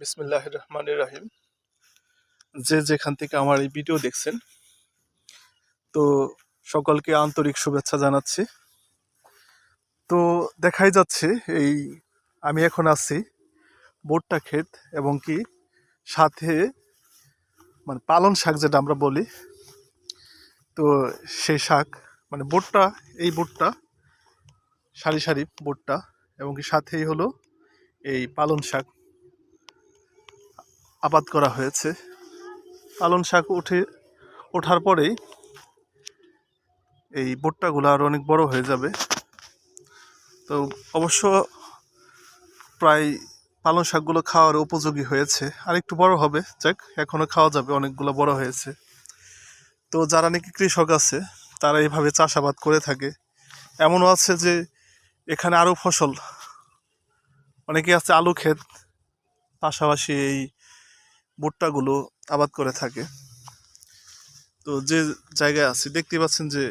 বিসমিল্লাহির রহমানির রহিম। যে যেখান থেকে আমার এই ভিডিও দেখছেন, তো সকলকে আন্তরিক শুভেচ্ছা জানাচ্ছি। তো দেখাই যাচ্ছে এই আমি এখন আছি ভুট্টা ক্ষেত, এবং কি সাথে মানে পালন শাক যেটা আমরা বলি, তো সেই শাক মানে ভুট্টা, এই ভুট্টা সারি সারি ভুট্টা, এবং কি সাথেই হলো এই পালন শাক আবাদ করা হয়েছে। পালন শাক ওঠার পরেই এই ভুট্টাগুলো আরো অনেক বড় হয়ে যাবে। তো অবশ্য প্রায় পালং শাকগুলো খাওয়ার উপযোগী হয়েছে, আর একটু বড় হবে, যাক এখনো খাওয়া যাবে, অনেকগুলো বড় হয়েছে। তো যারা নাকি কৃষক আছে তারা এইভাবে চাষাবাদ করে থাকে। এমনও আছে যে এখানে আরও ফসল, অনেকে আছে আলু ক্ষেত, পাশাপাশি এই ভুট্টাগুলো আবাদ করে থাকে। তো যে জায়গায় আছি দেখতে পাচ্ছেন যে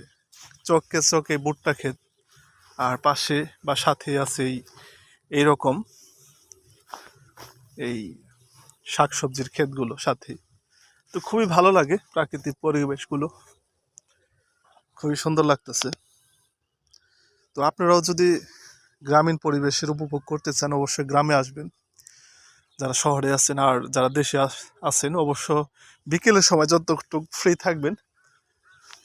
চকে চকে ভুট্টা ক্ষেত, আর পাশে বা সাথে আছে এইরকম এই শাকসবজির ক্ষেতগুলো সাথে। তো খুবই ভালো লাগে, প্রাকৃতিক পরিবেশগুলো খুবই সুন্দর লাগতেছে। তো আপনারাও যদি গ্রামীণ পরিবেশের উপভোগ করতে চান, অবশ্যই গ্রামে আসবেন। যারা শহরে আছেন আর যারা দেশে আছেন, অবশ্য বিকেলের সময় যতটুকু ফ্রি থাকবেন,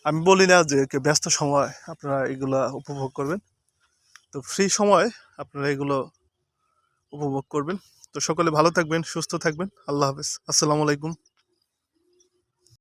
আমি বলি না যে ব্যস্ত সময় আপনারা এগুলা উপভোগ করবেন, তো ফ্রি সময় আপনারা এগুলো উপভোগ করবেন। তো সকলে ভালো থাকবেন, সুস্থ থাকবেন। আল্লাহ হাফেজ, আসসালামু আলাইকুম।